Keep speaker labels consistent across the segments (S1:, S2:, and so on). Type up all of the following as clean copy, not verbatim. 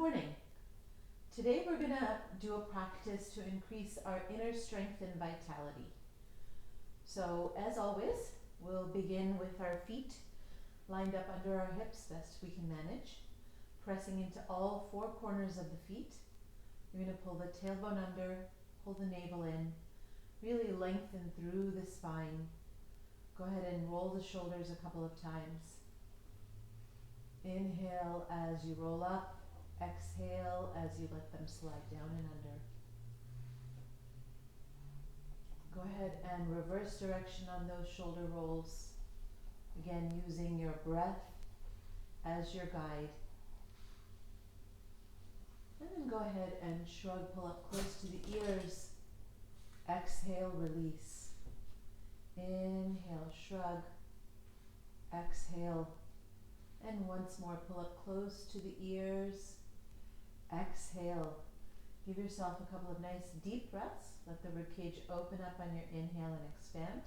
S1: morning. Today we're going to do a practice to increase our inner strength and vitality. So as always, we'll begin with our feet lined up under our hips best we can manage, pressing into all four corners of the feet. You're going to pull the tailbone under, pull the navel in, really lengthen through the spine. Go ahead and roll the shoulders a couple of times. Inhale as you roll up. Exhale as you let them slide down and under. Go ahead and reverse direction on those shoulder rolls. Again, using your breath as your guide. And then go ahead and shrug, pull up close to the ears. Exhale, release. Inhale, shrug. Exhale. And once more, pull up close to the ears. Exhale. Give yourself a couple of nice deep breaths. Let the ribcage open up on your inhale and expand.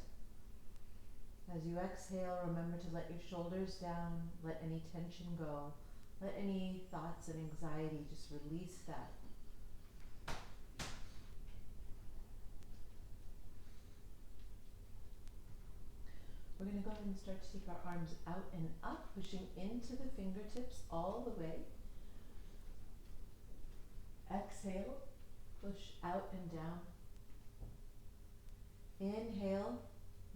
S1: As you exhale, remember to let your shoulders down, let any tension go. Let any thoughts and anxiety, just release that. We're going to go ahead and start to take our arms out and up, pushing into the fingertips all the way. Exhale, push out and down. Inhale,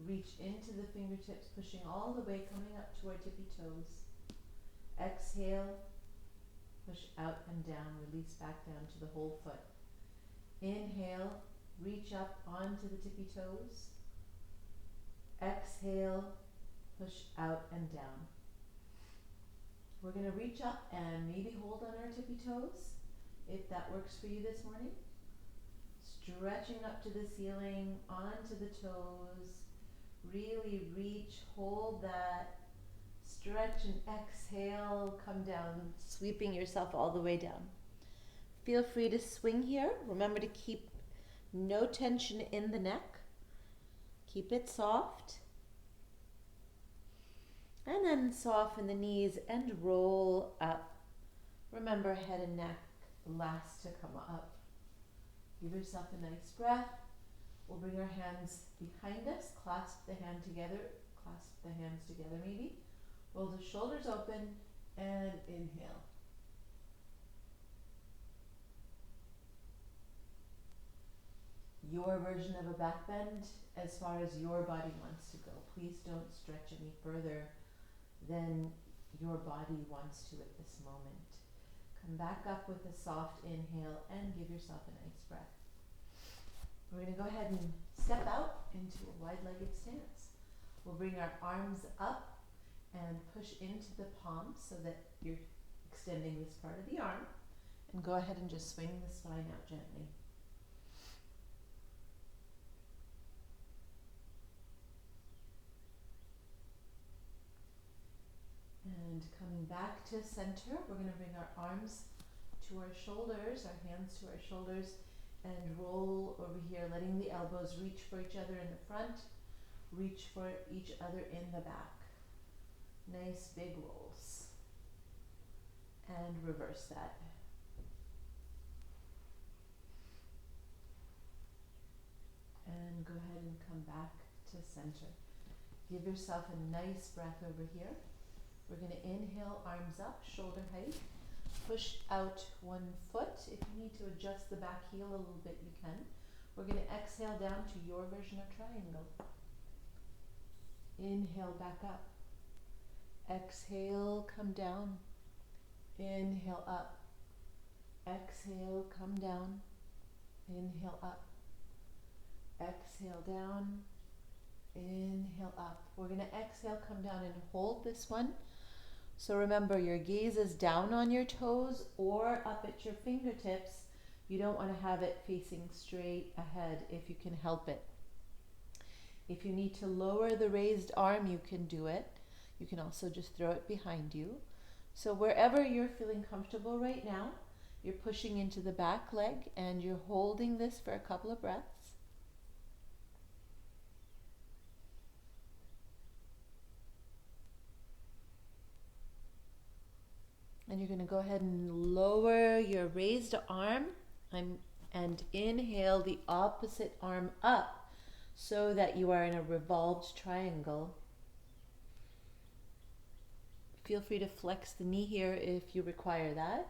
S1: reach into the fingertips, pushing all the way, coming up to our tippy toes. Exhale, push out and down, release back down to the whole foot. Inhale, reach up onto the tippy toes. Exhale, push out and down. We're going to reach up and maybe hold on our tippy toes, if that works for you this morning. Stretching up to the ceiling, onto the toes. Really reach, hold that. Stretch and exhale, come down, sweeping yourself all the way down. Feel free to swing here. Remember to keep no tension in the neck. Keep it soft. And then soften the knees and roll up. Remember, head and neck last to come up. Give yourself a nice breath. We'll bring our hands behind us, clasp the hands together maybe. Roll the shoulders open and inhale. Your version of a back bend as far as your body wants to go. Please don't stretch any further than your body wants to at this moment. Come back up with a soft inhale and give yourself a nice breath. We're going to go ahead and step out into a wide-legged stance. We'll bring our arms up and push into the palms so that you're extending this part of the arm. And go ahead and just swing the spine out gently. And coming back to center, we're going to bring our arms to our shoulders, our hands to our shoulders, and roll over here, letting the elbows reach for each other in the front, reach for each other in the back. Nice big rolls. And reverse that. And go ahead and come back to center. Give yourself a nice breath over here. We're going to inhale, arms up, shoulder height. Push out one foot. If you need to adjust the back heel a little bit, you can. We're going to exhale down to your version of triangle. Inhale, back up. Exhale, come down. Inhale, up. Exhale, come down. Inhale, up. Exhale, down. Inhale, up. We're going to exhale, come down and hold this one. So remember, your gaze is down on your toes or up at your fingertips. You don't want to have it facing straight ahead if you can help it. If you need to lower the raised arm, you can do it. You can also just throw it behind you. So wherever you're feeling comfortable right now, you're pushing into the back leg and you're holding this for a couple of breaths. And you're going to go ahead and lower your raised arm and inhale the opposite arm up so that you are in a revolved triangle. Feel free to flex the knee here if you require that.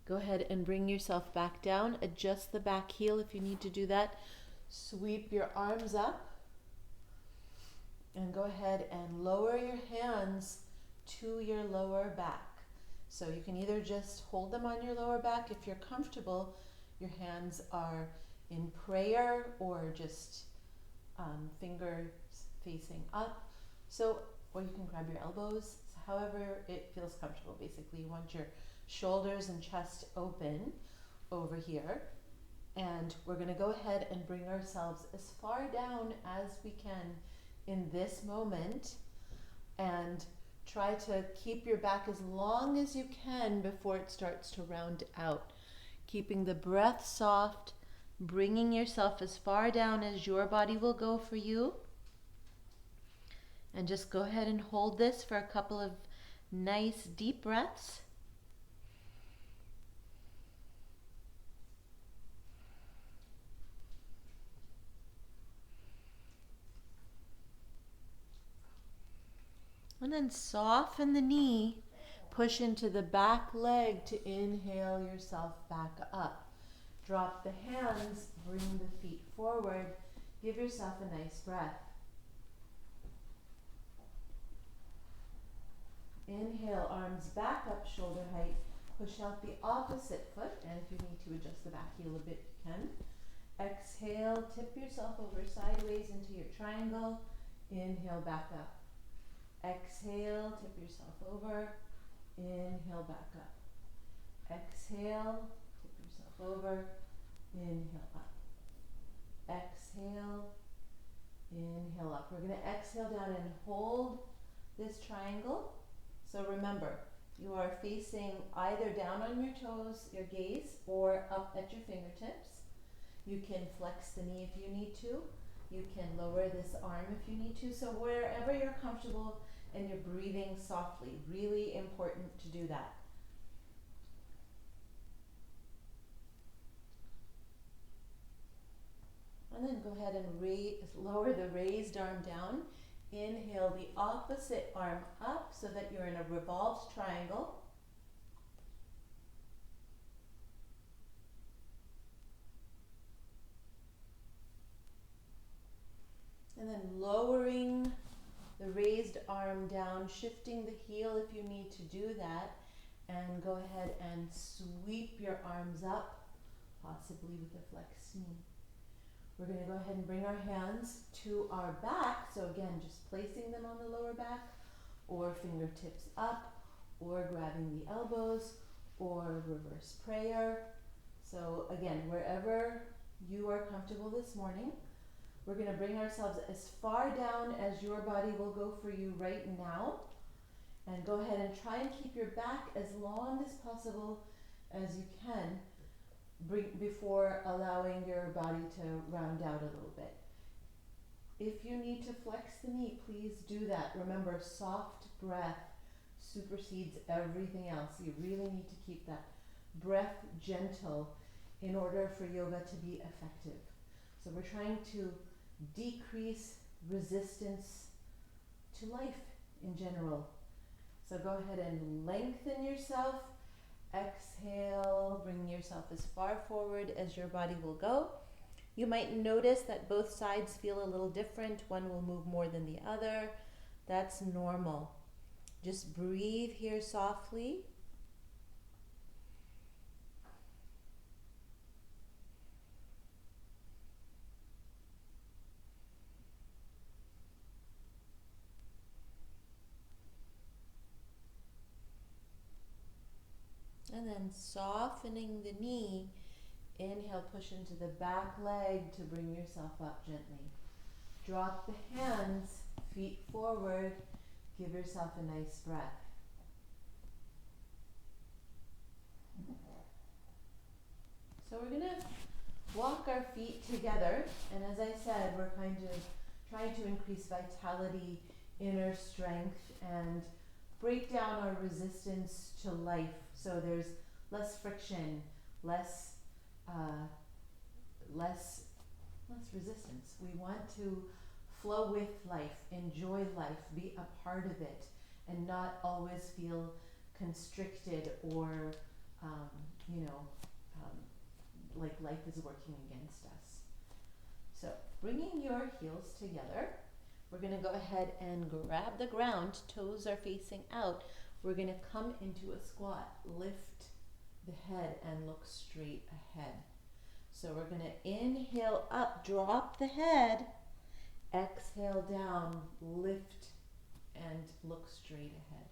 S1: Go ahead and bring yourself back down. Adjust the back heel if you need to do that. Sweep your arms up. And go ahead and lower your hands to your lower back. So you can either just hold them on your lower back if you're comfortable. Your hands are in prayer or just fingers facing up. Or you can grab your elbows, however it feels comfortable. Basically, you want your shoulders and chest open over here. And we're going to go ahead and bring ourselves as far down as we can in this moment, and try to keep your back as long as you can before it starts to round out. Keeping the breath soft, bringing yourself as far down as your body will go for you. And just go ahead and hold this for a couple of nice deep breaths. And then soften the knee, push into the back leg to inhale yourself back up. Drop the hands, bring the feet forward, give yourself a nice breath. Inhale, arms back up, shoulder height, push out the opposite foot, and if you need to adjust the back heel a bit, you can. Exhale, tip yourself over sideways into your triangle, inhale back up. Exhale, tip yourself over, inhale back up. Exhale, tip yourself over, inhale up. Exhale, inhale up. We're going to exhale down and hold this triangle. So remember, you are facing either down on your toes, your gaze, or up at your fingertips. You can flex the knee if you need to. You can lower this arm if you need to. So wherever you're comfortable and you're breathing softly, really important to do that. And then go ahead and lower the raised arm down. Inhale the opposite arm up so that you're in a revolved triangle. And then lowering the raised arm down, shifting the heel if you need to do that. And go ahead and sweep your arms up, possibly with a flexed knee. We're going to go ahead and bring our hands to our back. So again, just placing them on the lower back, or fingertips up, or grabbing the elbows, or reverse prayer. So again, wherever you are comfortable this morning, we're going to bring ourselves as far down as your body will go for you right now. And go ahead and try and keep your back as long as possible as you can before allowing your body to round out a little bit. If you need to flex the knee, please do that. Remember, soft breath supersedes everything else. You really need to keep that breath gentle in order for yoga to be effective. So we're trying to decrease resistance to life in general. So go ahead and lengthen yourself. Exhale, bring yourself as far forward as your body will go. You might notice that both sides feel a little different. One will move more than the other. That's normal. Just breathe here softly. And then softening the knee, inhale, push into the back leg to bring yourself up gently. Drop the hands, feet forward, give yourself a nice breath. So we're going to walk our feet together, and as I said, we're kind of trying to increase vitality, inner strength, and break down our resistance to life, so there's less friction, less uh, less resistance. We want to flow with life, enjoy life, be a part of it, and not always feel constricted or um, you know um, like life is working against us. So bringing your heels together, we're going to go ahead and grab the ground. Toes are facing out. We're going to come into a squat, lift the head and look straight ahead. So we're going to inhale up, drop the head, exhale down, lift and look straight ahead.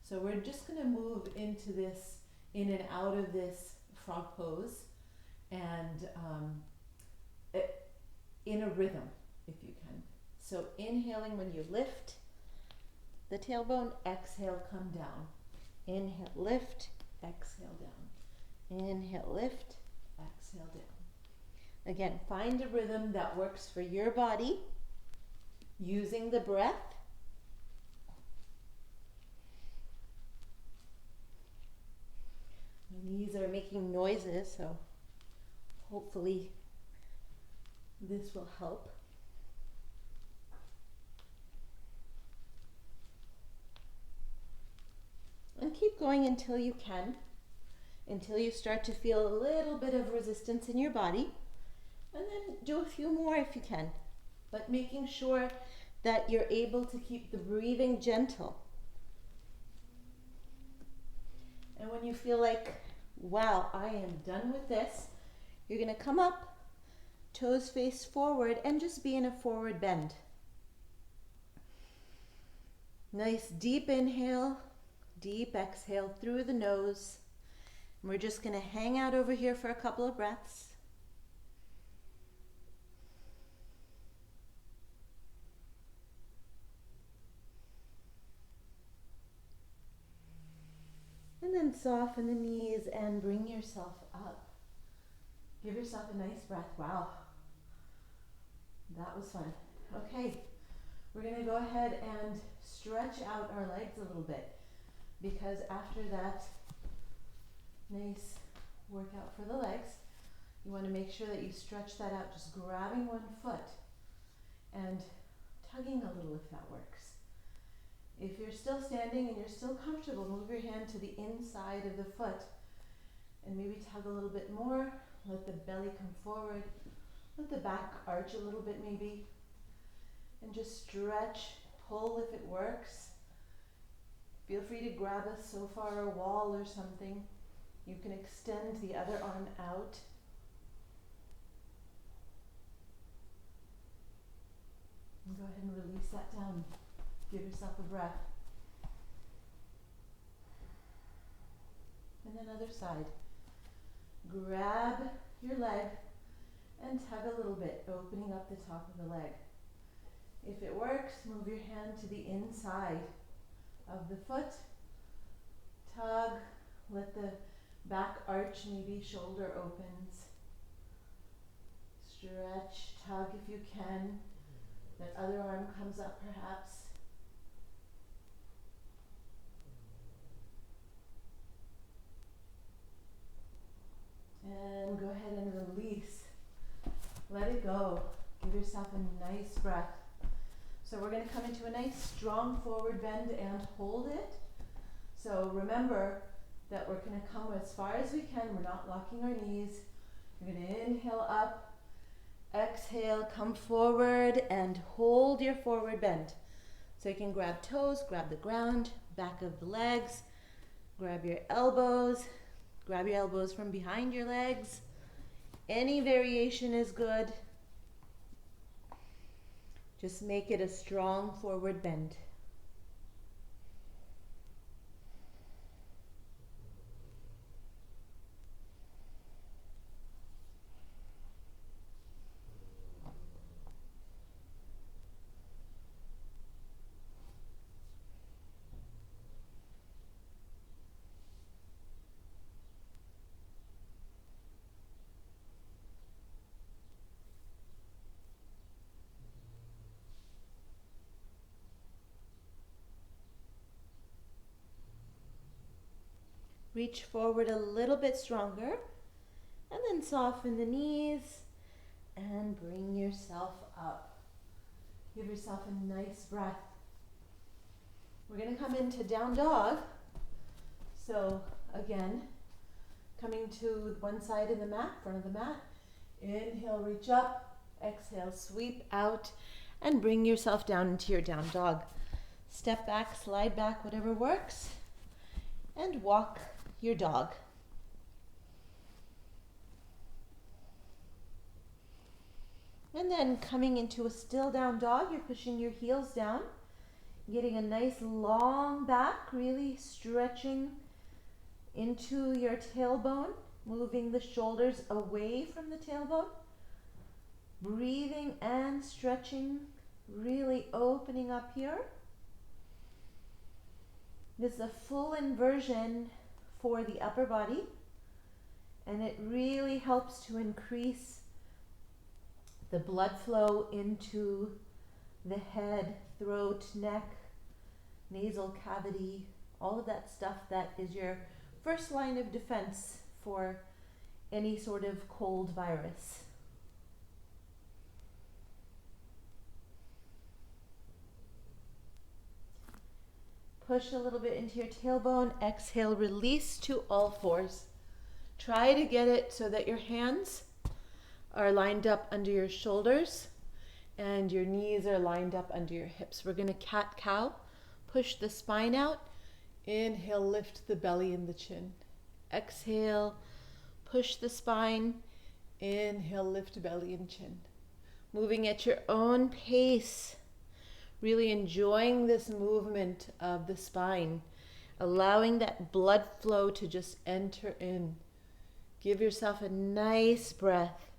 S1: So we're just going to move into this, in and out of this frog pose, and in a rhythm, if you can. So inhaling when you lift the tailbone, exhale, come down. Inhale, lift, exhale down. Inhale, lift, exhale down. Again, find a rhythm that works for your body using the breath. My knees are making noises, so hopefully this will help. And keep going until you can, until you start to feel a little bit of resistance in your body. And then do a few more if you can, but making sure that you're able to keep the breathing gentle. And when you feel like, wow, I am done with this, you're going to come up, toes face forward, and just be in a forward bend. Nice deep inhale, deep exhale through the nose. And we're just going to hang out over here for a couple of breaths. And then soften the knees and bring yourself up. Give yourself a nice breath. Wow, that was fun. Okay, we're going to go ahead and stretch out our legs a little bit, because after that nice workout for the legs, you want to make sure that you stretch that out, just grabbing one foot and tugging a little if that works. If you're still standing and you're still comfortable, move your hand to the inside of the foot and maybe tug a little bit more. Let the belly come forward. Let the back arch a little bit maybe. And just stretch, pull if it works. Feel free to grab a sofa or a wall or something. You can extend the other arm out. And go ahead and release that down. Give yourself a breath. And then other side. Grab your leg and tug a little bit, opening up the top of the leg. If it works, move your hand to the inside of the foot. Tug, let the back arch, maybe shoulder opens. Stretch, tug if you can. That other arm comes up perhaps. And go ahead and release. Let it go. Give yourself a nice breath. So we're going to come into a nice strong forward bend and hold it. So remember that we're going to come as far as we can. We're not locking our knees. You're going to inhale up, exhale, come forward and hold your forward bend. So you can grab toes, grab the ground, back of the legs, grab your elbows from behind your legs. Any variation is good. Just make it a strong forward bend. Reach forward a little bit stronger, and then soften the knees and bring yourself up. Give yourself a nice breath. We're going to come into down dog. So again, coming to one side of the mat, front of the mat. Inhale, reach up. Exhale, sweep out and bring yourself down into your down dog. Step back, slide back, whatever works, and walk your dog. And then coming into a still down dog, you're pushing your heels down, getting a nice long back, really stretching into your tailbone, moving the shoulders away from the tailbone, breathing and stretching, really opening up here. This is a full inversion for the upper body, and it really helps to increase the blood flow into the head, throat, neck, nasal cavity, all of that stuff that is your first line of defense for any sort of cold virus. Push a little bit into your tailbone. Exhale, release to all fours. Try to get it so that your hands are lined up under your shoulders and your knees are lined up under your hips. We're going to cat-cow. Push the spine out. Inhale, lift the belly and the chin. Exhale, push the spine. Inhale, lift belly and chin. Moving at your own pace. Really enjoying this movement of the spine. Allowing that blood flow to just enter in. Give yourself a nice breath.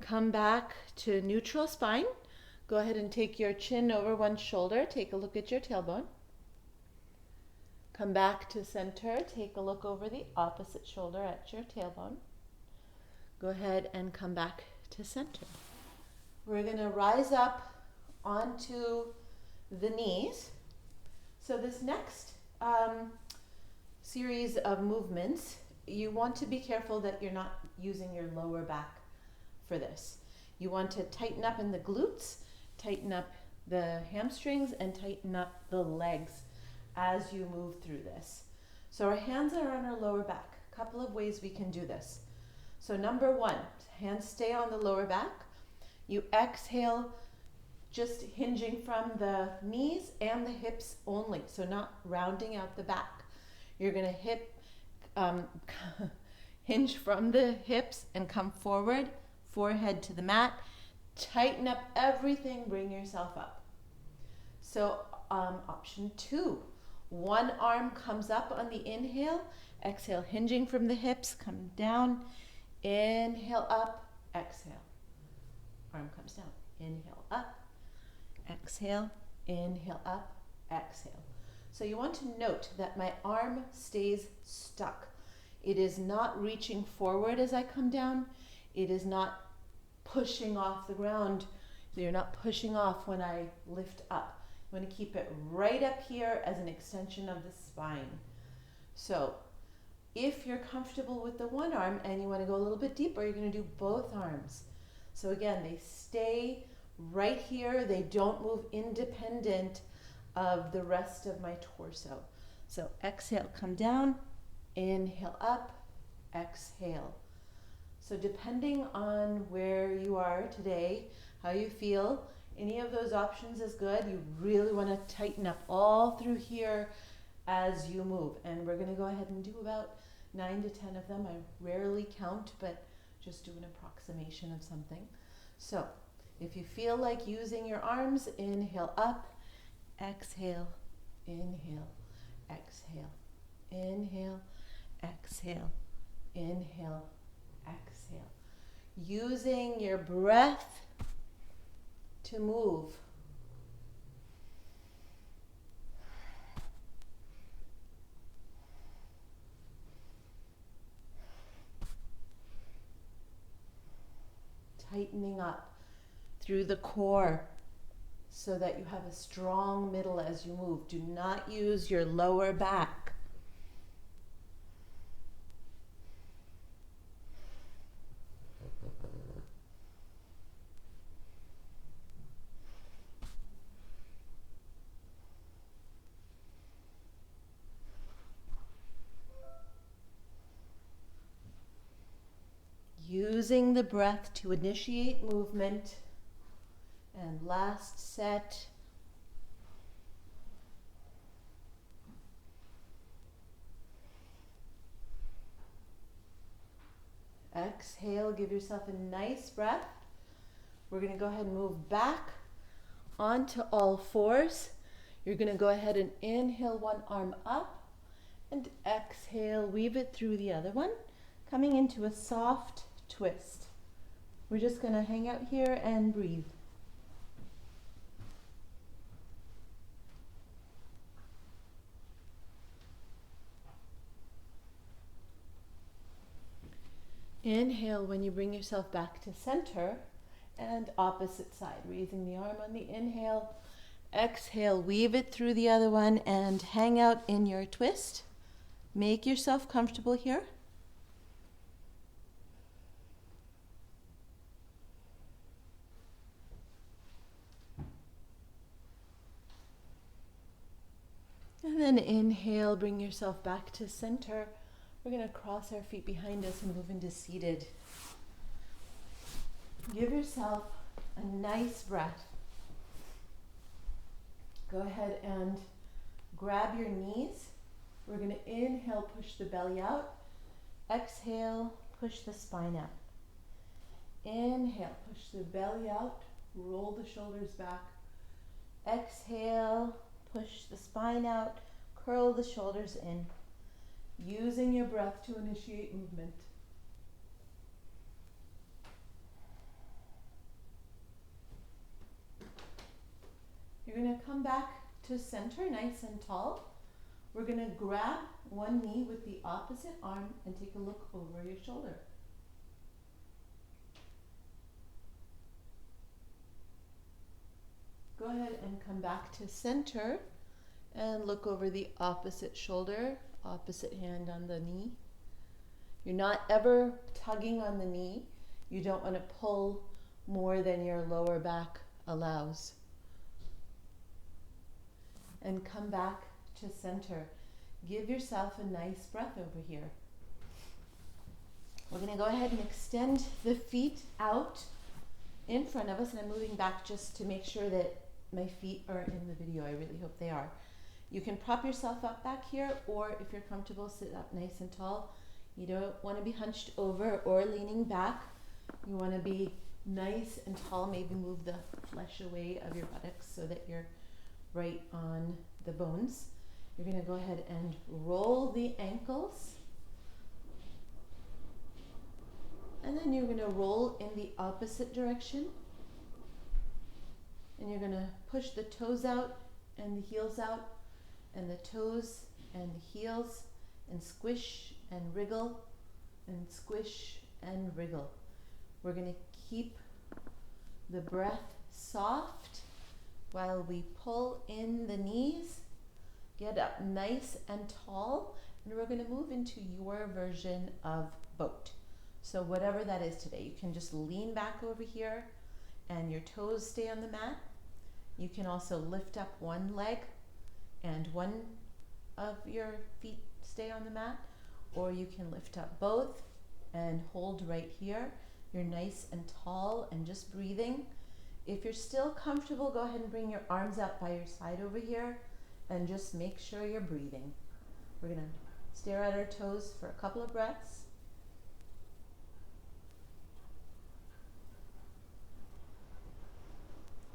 S1: Come back to neutral spine. Go ahead and take your chin over one shoulder. Take a look at your tailbone. Come back to center. Take a look over the opposite shoulder at your tailbone. Go ahead and come back to center. We're going to rise up onto the knees. So this next series of movements, you want to be careful that you're not using your lower back for this. You want to tighten up in the glutes, tighten up the hamstrings, and tighten up the legs as you move through this. So our hands are on our lower back. A couple of ways we can do this. So number one, hands stay on the lower back. You exhale, just hinging from the knees and the hips only, so not rounding out the back. You're going to hinge from the hips and come forward, forehead to the mat. Tighten up everything, bring yourself up. So option two, one arm comes up on the inhale, exhale, hinging from the hips, come down, inhale up, exhale. Arm comes down, inhale up, exhale, inhale up, exhale. So you want to note that my arm stays stuck. It is not reaching forward as I come down. It is not pushing off the ground. So you're not pushing off when I lift up. You want to keep it right up here as an extension of the spine. So if you're comfortable with the one arm and you want to go a little bit deeper, you're going to do both arms. So again, they stay right here. They don't move independent of the rest of my torso. So exhale, come down, inhale up, exhale. So depending on where you are today, how you feel, any of those options is good. You really want to tighten up all through here as you move. And we're going to go ahead and do about 9 to 10 of them. I rarely count, but just do an approximation of something. So if you feel like using your arms, inhale up, exhale, inhale, exhale, inhale, exhale, inhale, exhale. Using your breath to move. Tightening up through the core so that you have a strong middle as you move. Do not use your lower back. using the breath to initiate movement. And last set. Exhale, give yourself a nice breath. We're going to go ahead and move back onto all fours. You're going to go ahead and inhale one arm up and exhale, weave it through the other one, coming into a soft twist. We're just going to hang out here and breathe. Inhale when you bring yourself back to center, and opposite side, raising the arm on the inhale. Exhale, weave it through the other one and hang out in your twist. Make yourself comfortable here. And then inhale, bring yourself back to center. We're going to cross our feet behind us and move into seated. Give yourself a nice breath. Go ahead and grab your knees. We're going to inhale, push the belly out. Exhale, push the spine out. Inhale, push the belly out. Roll the shoulders back. Exhale, push the spine out. Curl the shoulders in. Using your breath to initiate movement. You're going to come back to center, nice and tall. We're going to grab one knee with the opposite arm and take a look over your shoulder. Go ahead and come back to center and look over the opposite shoulder, opposite hand on the knee. You're not ever tugging on the knee. You don't want to pull more than your lower back allows. And come back to center. Give yourself a nice breath over here. We're going to go ahead and extend the feet out in front of us, and I'm moving back just to make sure that my feet are in the video. I really hope they are. You can prop yourself up back here, or if you're comfortable, sit up nice and tall. You don't want to be hunched over or leaning back. You want to be nice and tall. Maybe move the flesh away of your buttocks so that you're right on the bones. You're going to go ahead and roll the ankles. And then you're going to roll in the opposite direction. And you're going to push the toes out and the heels out, and the toes and the heels, and squish and wriggle, and squish and wriggle. We're going to keep the breath soft while we pull in the knees, get up nice and tall, and we're going to move into your version of boat. So whatever that is today, you can just lean back over here and your toes stay on the mat. You can also lift up one leg and one of your feet stay on the mat, or you can lift up both and hold right here. You're nice and tall and just breathing. If you're still comfortable, go ahead and bring your arms out by your side over here and just make sure you're breathing. We're going to stare at our toes for a couple of breaths.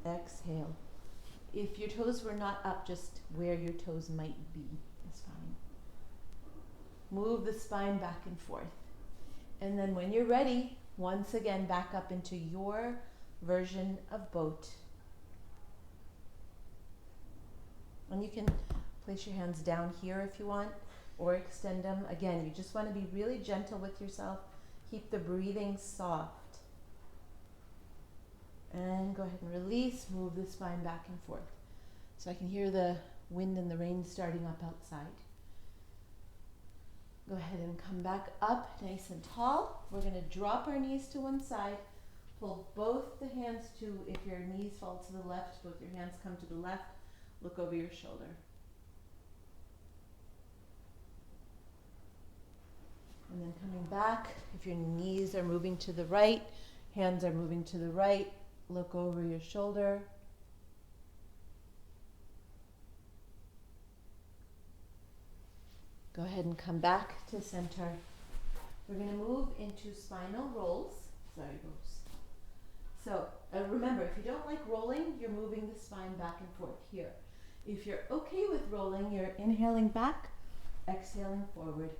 S1: Exhale. If your toes were not up, just where your toes might be is fine. Move the spine back and forth. And then when you're ready, once again, back up into your version of boat. And you can place your hands down here if you want, or extend them. Again, you just want to be really gentle with yourself. Keep the breathing soft. And go ahead and release, move the spine back and forth. So I can hear the wind and the rain starting up outside. Go ahead and come back up nice and tall. We're going to drop our knees to one side. Pull both the hands to, if your knees fall to the left, both your hands come to the left. Look over your shoulder. And then coming back. If your knees are moving to the right, hands are moving to the right, look over your shoulder. Go ahead and come back to center. We're going to move into spinal rolls. Sorry, Rose. So remember, if you don't like rolling, you're moving the spine back and forth here. If you're okay with rolling, you're inhaling back, exhaling forward.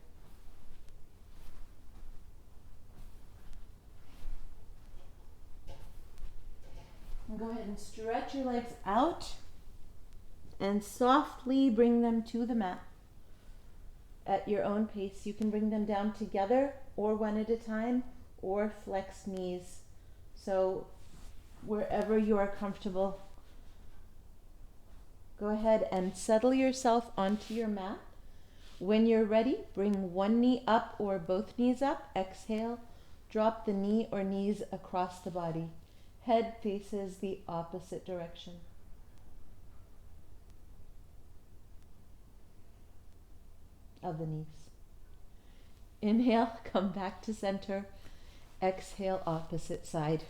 S1: And go ahead and stretch your legs out and softly bring them to the mat at your own pace. You can bring them down together or one at a time or flex knees. So wherever you are comfortable, go ahead and settle yourself onto your mat. When you're ready, bring one knee up or both knees up. Exhale, drop the knee or knees across the body. Head faces the opposite direction. Of the knees. Inhale, come back to center. Exhale, opposite side.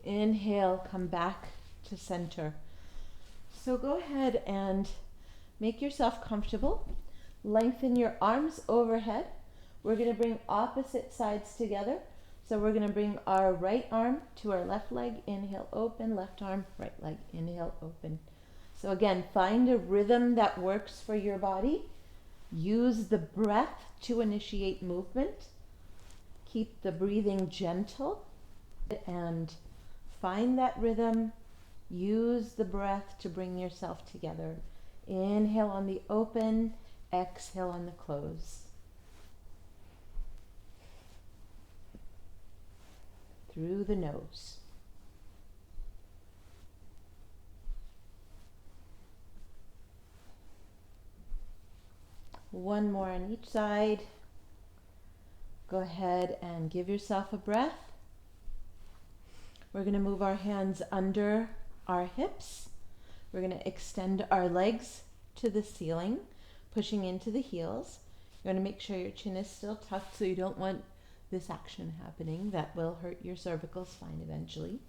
S1: Inhale, come back to center. So go ahead and make yourself comfortable. Lengthen your arms overhead. We're going to bring opposite sides together. So we're going to bring our right arm to our left leg. Inhale, open. Left arm, right leg. Inhale, open. So again, find a rhythm that works for your body. Use the breath to initiate movement. Keep the breathing gentle and find that rhythm. Use the breath to bring yourself together. Inhale on the open, exhale on the close. Through the nose. One more on each side. Go ahead and give yourself a breath. We're going to move our hands under our hips. We're going to extend our legs to the ceiling, pushing into the heels. You want to make sure your chin is still tucked, so you don't want this action happening. That will hurt your cervical spine eventually.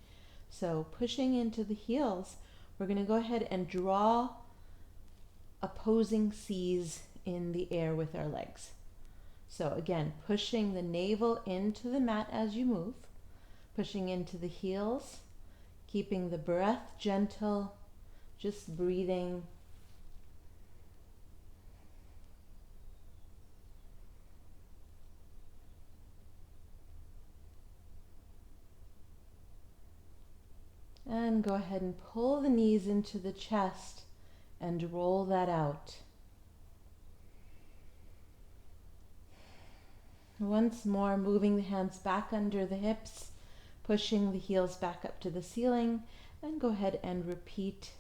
S1: So pushing into the heels, we're going to go ahead and draw opposing C's in the air with our legs. So again, pushing the navel into the mat as you move, pushing into the heels, keeping the breath gentle, just breathing. And go ahead and pull the knees into the chest and roll that out. Once more, moving the hands back under the hips, pushing the heels back up to the ceiling, and go ahead and repeat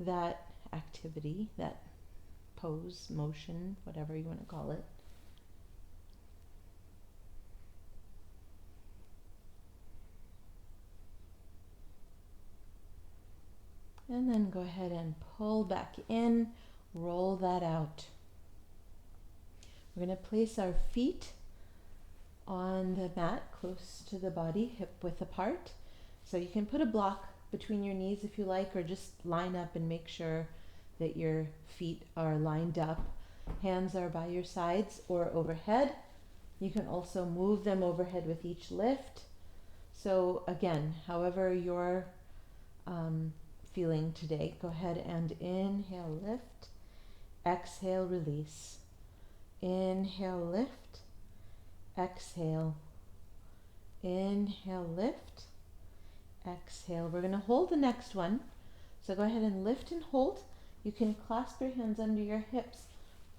S1: that activity, that pose, motion, whatever you want to call it. And then go ahead and pull back in, roll that out. We're going to place our feet on the mat close to the body, hip width apart. So you can put a block between your knees if you like, or just line up and make sure that your feet are lined up. Hands are by your sides or overhead. You can also move them overhead with each lift. So again, however you're feeling today, go ahead and inhale, lift, exhale, release. Inhale, lift, exhale. Inhale, lift, exhale. We're going to hold the next one. So go ahead and lift and hold. You can clasp your hands under your hips,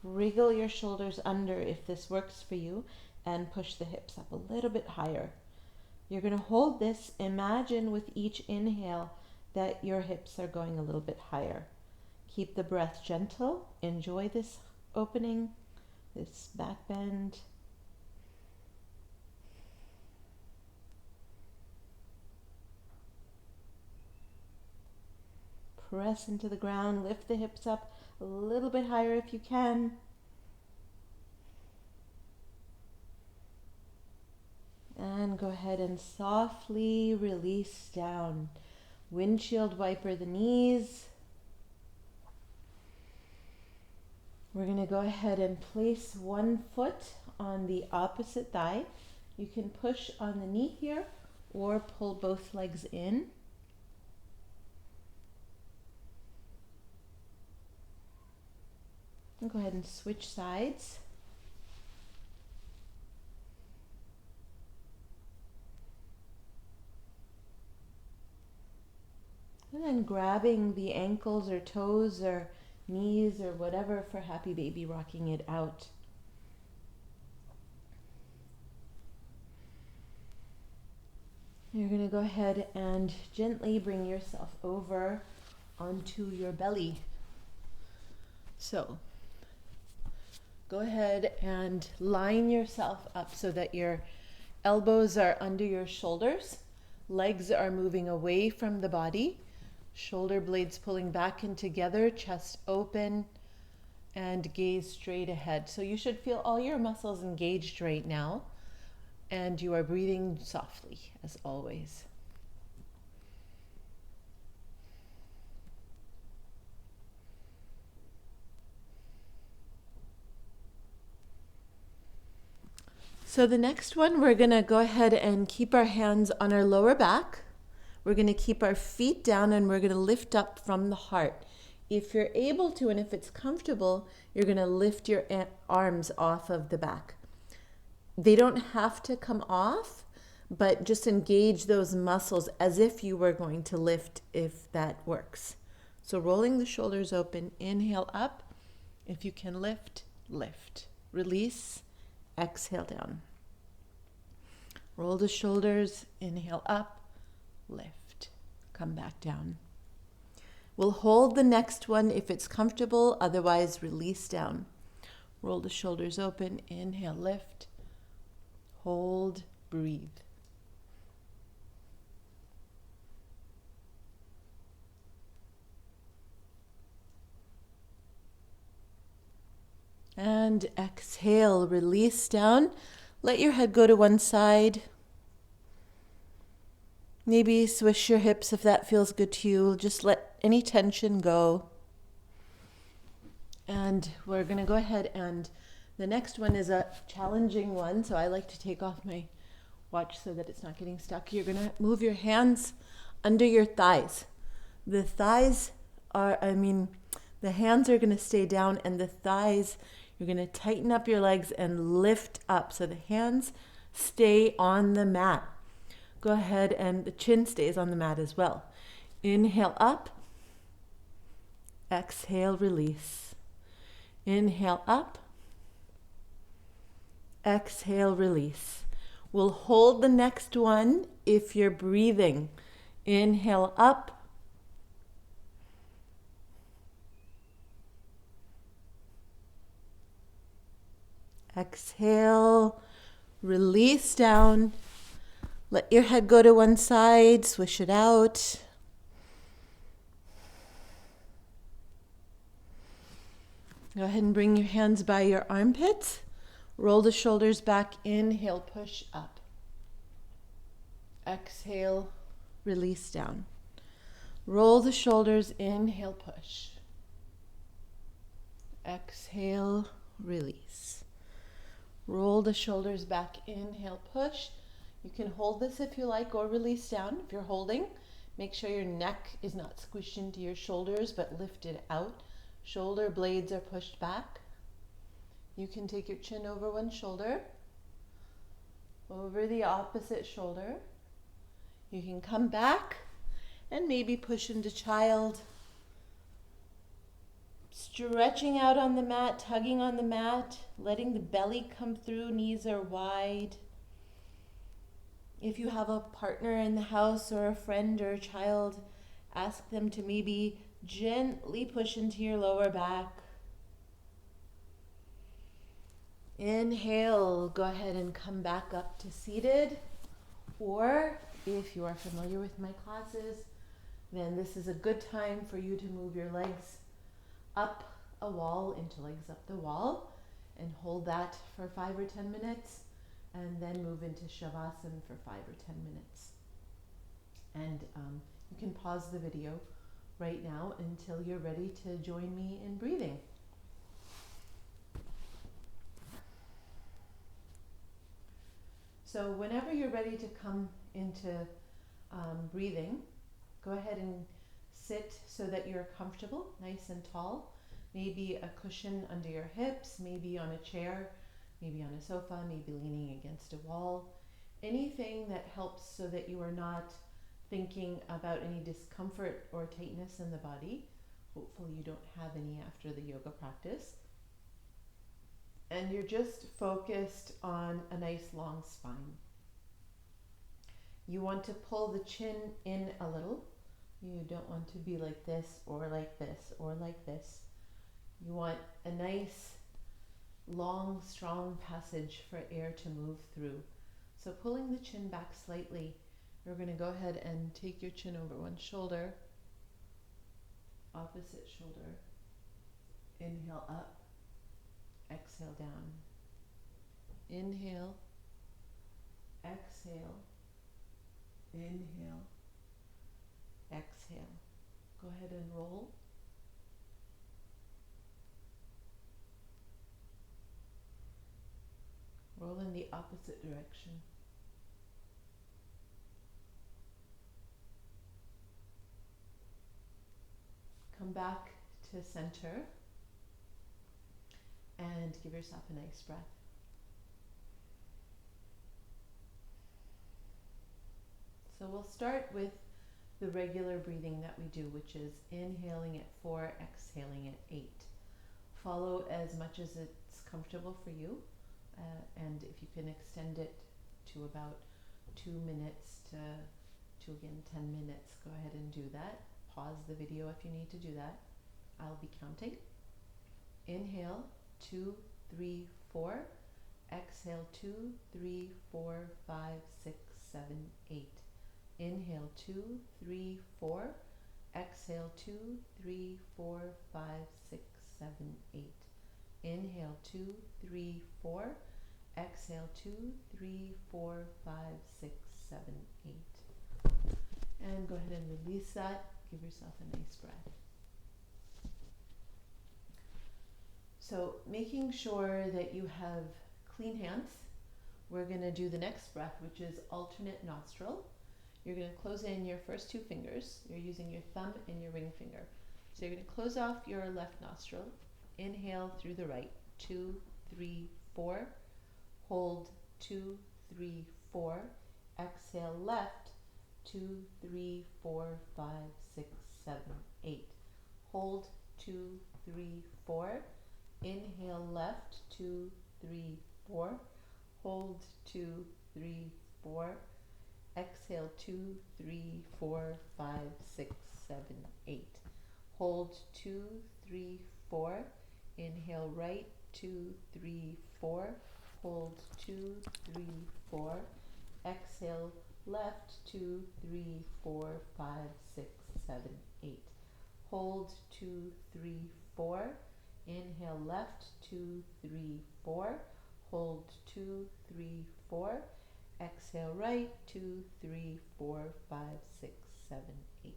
S1: wriggle your shoulders under if this works for you, and push the hips up a little bit higher. You're going to hold this. Imagine with each inhale that your hips are going a little bit higher. Keep the breath gentle. Enjoy this opening, this back bend. press into the ground, lift the hips up a little bit higher if you can. And go ahead and softly release down. Windshield wiper the knees. We're going to go ahead and place one foot on the opposite thigh. You can push on the knee here or pull both legs in. And go ahead and switch sides. And then grabbing the ankles or toes or knees or whatever for happy baby, rocking it out. You're going to go ahead and gently bring yourself over onto your belly. So go ahead and line yourself up so that your elbows are under your shoulders, legs are moving away from the body, shoulder blades pulling back and together, chest open, and gaze straight ahead. So you should feel all your muscles engaged right now, and you are breathing softly as always. So the next one, we're going to go ahead and keep our hands on our lower back. We're going to keep our feet down and we're going to lift up from the heart. If you're able to, and if it's comfortable, you're going to lift your arms off of the back. They don't have to come off, but just engage those muscles as if you were going to lift, if that works. So rolling the shoulders open, inhale up. If you can lift, lift. Release, exhale down. Roll the shoulders, inhale up, lift. Come back down. We'll hold the next one if it's comfortable, otherwise release down. Roll the shoulders open, inhale, lift. Hold, breathe. And exhale, release down. Let your head go to one side. Maybe swish your hips if that feels good to you. Just let any tension go. And we're going to go ahead, and the next one is a challenging one. So I like to take off my watch so that it's not getting stuck. You're going to move your hands under your thighs. The thighs are, the hands are going to stay down, and the thighs, you're going to tighten up your legs and lift up. So the hands stay on the mat. Go ahead, and the chin stays on the mat as well. Inhale up. Exhale, release. Inhale up. Exhale, release. We'll hold the next one if you're breathing. Inhale up. Exhale, release down. Let your head go to one side, swish it out. Go ahead and bring your hands by your armpits. Roll the shoulders back, inhale, push up. Exhale, release down. Roll the shoulders, inhale, push. Exhale, release. Roll the shoulders back, inhale, push. You can hold this if you like, or release down. If you're holding, make sure your neck is not squished into your shoulders, but lift it out. Shoulder blades are pushed back. You can take your chin over one shoulder, over the opposite shoulder. You can come back and maybe push into child. Stretching out on the mat, tugging on the mat, letting the belly come through, knees are wide. If you have a partner in the house or a friend or a child, ask them to maybe gently push into your lower back. Inhale, go ahead and come back up to seated. Or if you are familiar with my classes, then this is a good time for you to move your legs up a wall into legs up the wall and hold that for 5 or 10 minutes, and then move into Shavasana for 5 or 10 minutes. And you can pause the video right now until you're ready to join me in breathing. So whenever you're ready to come into breathing, go ahead and sit so that you're comfortable, nice and tall. Maybe a cushion under your hips, maybe on a chair, maybe on a sofa, maybe leaning against a wall. Anything that helps so that you are not thinking about any discomfort or tightness in the body. Hopefully you don't have any after the yoga practice. And you're just focused on a nice long spine. You want to pull the chin in a little. You don't want to be like this or like this or like this. You want a nice, long, strong passage for air to move through. So pulling the chin back slightly, you're going to go ahead and take your chin over one shoulder, opposite shoulder. Inhale up, exhale down. Inhale, exhale, inhale, exhale. Go ahead and roll. Roll in the opposite direction. Come back to center and give yourself a nice breath. So we'll start with the regular breathing that we do, which is inhaling at 4, exhaling at 8. Follow as much as it's comfortable for you, and if you can extend it to about 2 minutes to again 10 minutes, go ahead and do that. Pause the video if you need to do that. I'll be counting. Inhale, 2, 3, 4. Exhale, 2, 3, 4, 5, 6, 7, 8. Inhale, 2, 3, 4. Exhale, 2, 3, 4, 5, 6, 7, 8. Inhale, 2, 3, 4. Exhale, 2, 3, 4, 5, 6, 7, 8. And go ahead and release that. Give yourself a nice breath. So making sure that you have clean hands, we're going to do the next breath, which is alternate nostril. You're going to close in your first 2 fingers. You're using your thumb and your ring finger. So you're going to close off your left nostril. Inhale through the right. 2, 3, 4. Hold 2, 3, 4. Exhale left. 2, 3, 4, 5, 6, 7, 8. Hold 2, 3, 4. Inhale left. 2, 3, 4. Hold 2, 3, 4. Exhale 2, 3, 4, 5, 6, 7, 8. Hold 2, 3, 4. Inhale right. 2, 3, 4. Hold 2, 3, 4. Exhale left. 2, 3, 4, 5, 6, 7, 8. Hold 2, 3, 4. Inhale left. 2, 3, 4. Hold 2, 3, 4. Exhale right. 2, 3, 4, 5, 6, 7, 8.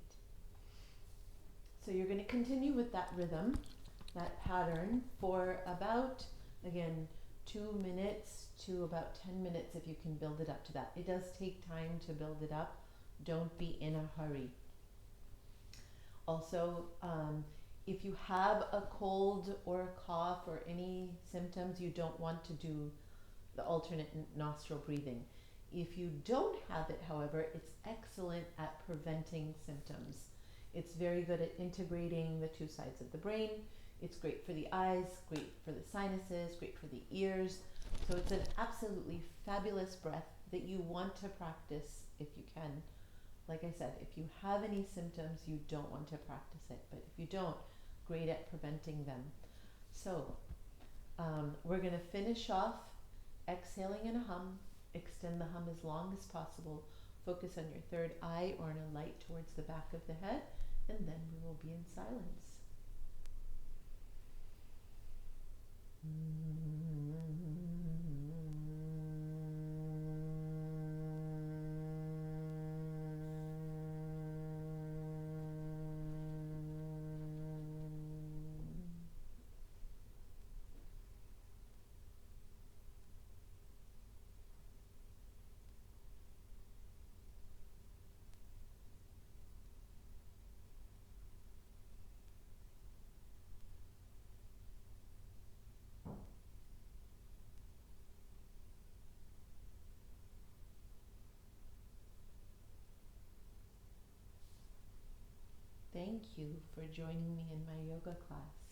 S1: So you're going to continue with that rhythm, that pattern, for about, again, 2 minutes to about 10 minutes if you can build it up to that. It does take time to build it up. Don't be in a hurry. Also, if you have a cold or a cough or any symptoms, you don't want to do the alternate nostril breathing. If you don't have it, however, it's excellent at preventing symptoms. It's very good at integrating the 2 sides of the brain. It's great for the eyes, great for the sinuses, great for the ears. So it's an absolutely fabulous breath that you want to practice if you can. Like I said, if you have any symptoms, you don't want to practice it. But if you don't, great at preventing them. So we're going to finish off exhaling in a hum. Extend the hum as long as possible. Focus on your third eye or on a light towards the back of the head, and then we will be in silence. Thank you for joining me in my yoga class.